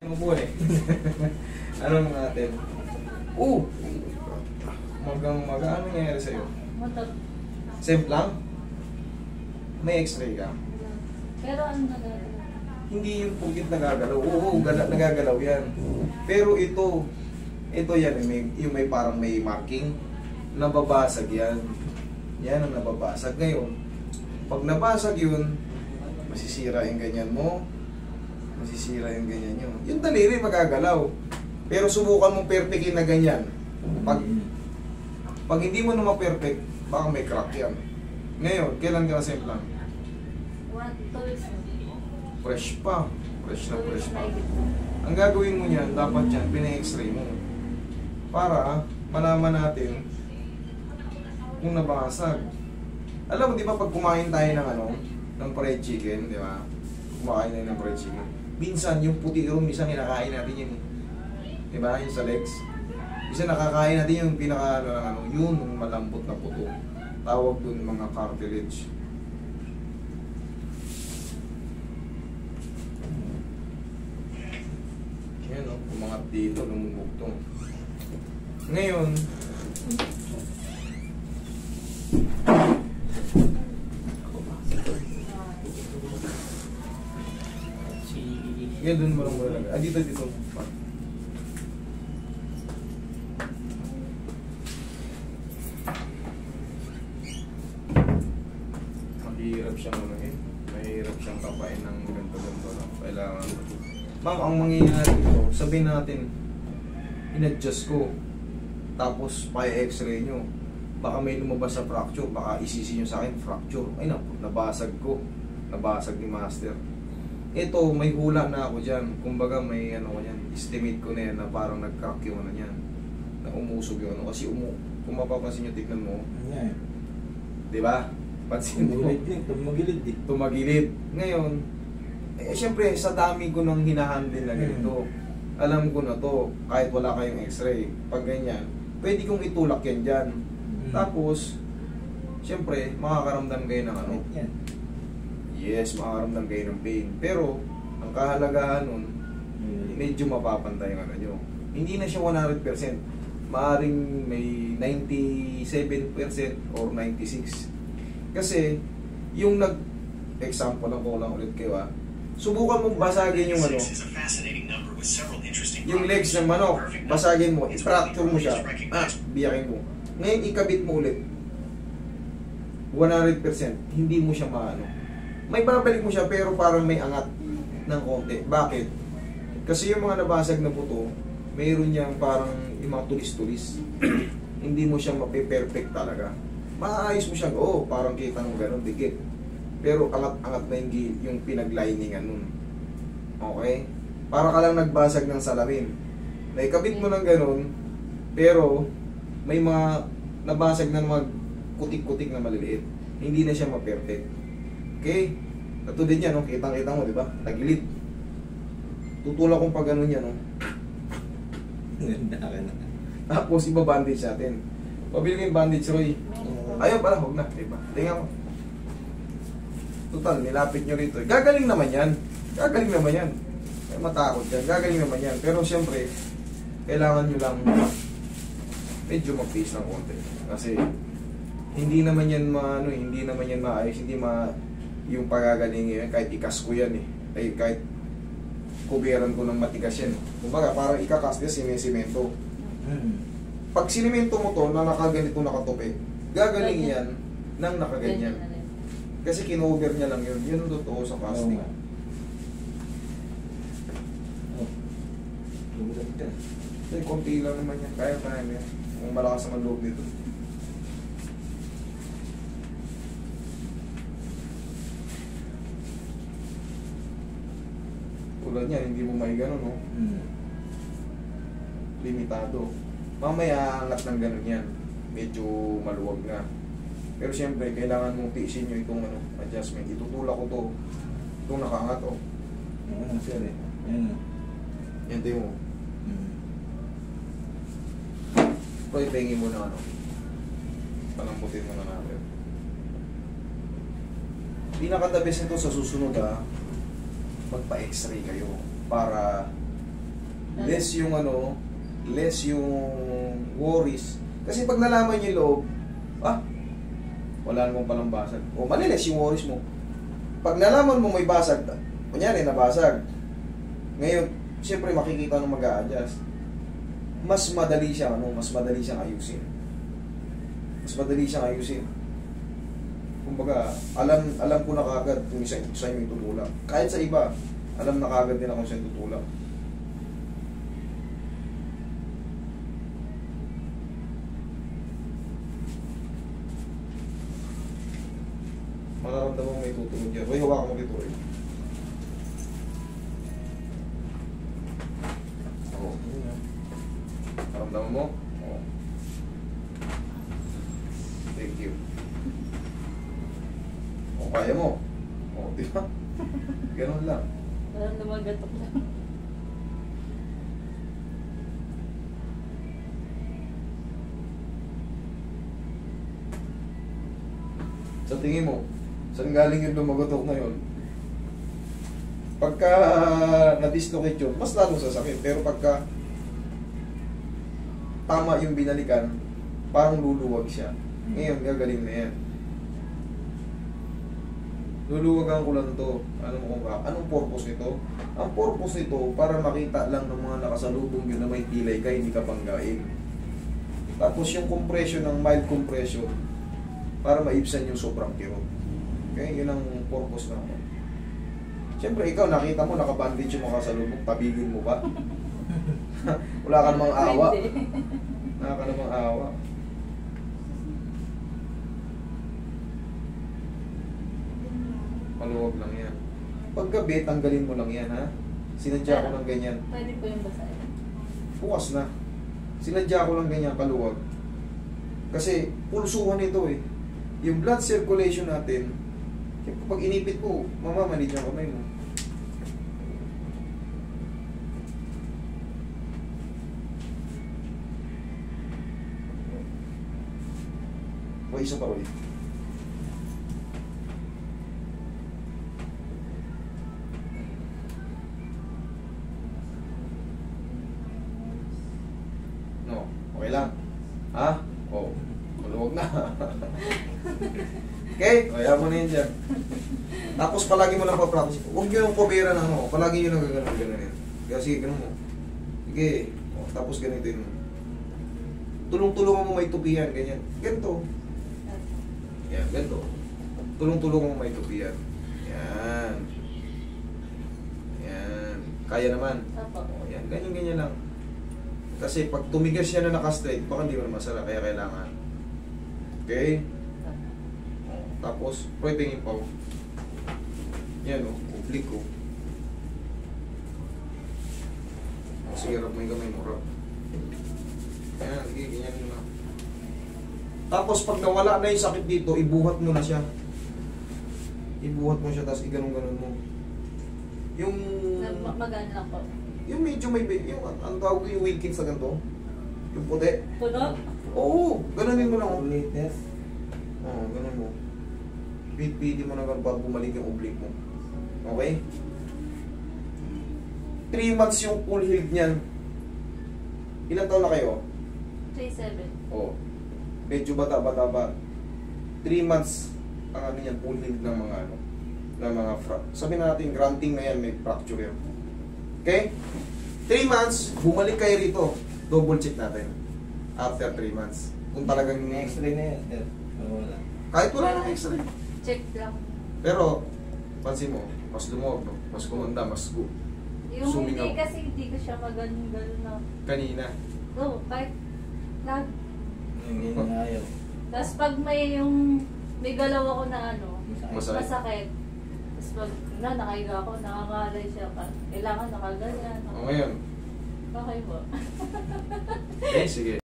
Ano po eh? Anong natin? Magang ano nangyayari sa'yo? Motor. Safe lang? May x-ray ka? Pero ano nagagawa? Hindi yung pugit nagagalaw. Oo, nagagalaw yan. Pero ito yan, yung may parang may marking. Nababasag yan. Yan ang nababasag. Ngayon, pag nabasag yun, masisira yung ganyan mo. Masisira yung ganyan nyo. Yung daliri magagalaw. Pero subukan mong perfectin na ganyan. Pag hindi mo naman perfect, baka may crack yan. Ngayon, kailan ka na safe lang? 2 weeks na. Fresh pa. Fresh na fresh pa. Ang gagawin mo niyan, dapat yan, pina-x-ray mo. Para malaman natin kung nabasag. Alam mo, di ba pag kumain tayo ng fried chicken, di ba? Kumakain tayo ng fried chicken. Minsan, yung puti yun, minsan kinakain natin yun. Di ba? Yung sa legs. Minsan nakakain natin yung pinaka, yun, yung malambot na puto. Tawag dun mga cartilage. Yan o, kumangat dito, lumumugtong. Ngayon, yan dun mo lang mula. Dito. Mahirap siyang mahirap siyang kapain ng ganito lang. Kailangan. Ma'am, ang mangyayari ito, sabihin natin, in-adjust ko. Tapos, pa-x-ray nyo. Baka may lumabas sa fracture. Baka isisi nyo sa akin, fracture. Ay na, nabasag ko. Nabasag ni Master. Ito, may hula na ako dyan. Kumbaga, may estimate ko na yan na parang nag-crack yung yan. Na umusog yung Kasi kung mapapansin nyo, tignan mo. Diba? Pansin mo. Tumagilid. Ngayon, siyempre, sa dami ko nang hinahandle na ganito, alam ko na to, kahit wala kayong x-ray, pag ganyan, pwede kong itulak yan dyan. Tapos, siyempre, makakaramdam kayo ng Yes, makakaramdam kayo ng pain. Pero, ang kahalagahan nun, medyo mapapantay ang nyo. Hindi na siya 100%. Maaring may 97% or 96%. Kasi, yung example lang ko lang ulit kayo subukan mong basagin yung yung legs ng manok, basagin mo, i-fracture mo siya, biyakin mo. Ngayon, ikabit mo ulit. 100%, hindi mo siya maano. May babalik mo siya, pero parang may angat ng konti. Bakit? Kasi yung mga nabasag na buto, mayroon niyang parang yung mga tulis-tulis. Hindi mo siya mape-perfect talaga. Maayos mo siya, parang kita ng gano'n, dikit. Pero angat-angat na yung pinag-liningan nun. Okay? Para ka lang nagbasag ng salamin. Naikabit mo ng gano'n, pero may mga nabasag na mga kutik-kutik na maliliit. Hindi na siya ma-perfect. Okay? Katulad yan, kitang-kita mo, di ba? Tagilid. Tutulak kong pag gano'n yan, Ganda ka na. Tapos, iba-bandage natin. Pabili ko yung bandage, Roy. Ayaw pala, huwag na. Diba? Tingnan mo. Total, nilapit nyo rito. Gagaling naman yan. Gagaling naman yan. Ay, matakot yan. Gagaling naman yan. Pero siyempre, kailangan nyo lang medyo mag-face ng konti. Kasi, hindi naman yan hindi naman yan maayos. Hindi yung pagagaling yan. Kahit ikas ko yan Ay, kahit kuberan ko ng matigas yan. Kumbaga, parang ikakas niya, simento. Pag sinimento mo to na nakaganito nakatupi, gagaling yan nang nakaganyan. Kasi kinover niya lang yun. Yun ang totoo sa casting. Kasi konti lang naman yan. Kaya yan. Kung malakas ang loob nito. Tulad niya, hindi mo may gano'n, limitado. Mamaya angat ng gano'n yan. Medyo maluwag na. Pero siyempre, kailangan mong tiisin nyo itong adjustment. Itutulak ko to. Itong nakaangat, sir Yan tayo mo. Ito, ipengin mo na palambutin mo na natin. Pinaka-the best nito sa susunod magpa-x-ray kayo para less yung ano, less yung worries. Kasi pag nalaman niyo yung loob, wala namang palang basag. O malilis yung worries mo. Pag nalaman mo may basag, kunyari nabasag. Ngayon, siyempre makikita nung mag-a-adjust. Mas madali siyang ayusin. Mas madali siyang ayusin. Kumbaga, alam ko na kagad kung isa yung tutulak. Kahit sa iba, alam na kagad din ako siyang tutulak. Makaramdaman mo may tutulog yan. Uy, hawakan mo dito eh. Oo. Maramdaman mo? Oo. Thank you. O, kaya mo. O, di ba? Ganun lang. Parang lumagatok lang. Sa tingin mo, saan galing yung lumagotok na yun? Pagka na-dislocate yun, mas lalong sasakit. Pero pagka tama yung binalikan, parang luluwag siya. Ngayon, gagaling na yan. Luluwagan ko lang to. Alam mo kung ba? Anong purpose nito? Ang purpose nito, para makita lang ng mga nakasalubong yun na may pilay ka, hindi ka banggain. Tapos yung compression ng mild compression, para maibsan yung sobrang kirot. Okay? Yun ang purpose na. Siyempre, ikaw, nakita mo, nakabandage yung makasalubong, tabigin mo ba? Wala ka namang awa. Wala ka namang awa. Maluwag lang yan. Paggabi, tanggalin mo lang yan, ha? Sinadya ko lang ganyan. Pwede po yung basahin. Bukas na. Sinadya ko lang ganyan, kaluwag. Kasi, pulsuhan ito eh. Yung blood circulation natin, pag inipit mo, mamamanid yung kamay mo. O, isa pa ulit. No, okay lang. Ha? O, maluwag na. Okay? Kaya mo na yun dyan. Tapos palagi mo lang pa-practice. Huwag nyo yung kopera ng ano. Palagi nyo lang gano'n. Kaya sige, gano'n mo. Sige. O, tapos ganito yun. Tulong-tulungan mo may tupian. Ganyan. Ganito. Yan, ganito. Tulong-tulungan mo may tupian. Yan. Yan. Kaya naman. O, yan. Ganyan-ganyan lang. Kasi pag tumigas siya na naka-straight, baka hindi mo na masara. Kaya kailangan. Okay? Tapos, pwedeng ipaw. Yan o, oblique ko. Sige, rap mo yung kamay mo, rap. Yan, sige, ganyan mo na. Tapos, pag nawala na yung sakit dito, ibuhat mo na siya. Ibuhat mo siya, tapos iganong-ganon mo. Yung... Magana lang po. Yung medyo may... Yung, ang tawag ko yung wicked sa ganito. Yung puti. Puno? Oo, ganonin mo lang. Latest. Oo, ganon mo. Pili mo na para bumalik yung oblique mo. Okay? 3 months yung full healed niyan. Ilang taon na kayo? 3-7. Oo. Medyo bata-bata pa. 3 months ang ano yan, full healed ng mga ano, ng mga sabihin na natin, grunting na yan, may fracture yan. Okay? 3 months, bumalik kayo rito. Double check natin. After 3 months. Kung talagang... X-ray na yan, sir. Wala. Kahit wala ng x-ray. Check lang. Pero, pansin mo, mas lumuwag, no? Mas kumanda, mas good. Yung Sumingaw. hindi kasi hindi ko siya maganon na. Kanina. No, kahit lag. Hindi na ayaw. Tapos pag may yung may galaw ako na ano, Masakit. masakit. Tapos pag nakahiga ako, nakakalay siya pa. Kailangan nakaganyan. O ngayon, Okay po. okay, sige.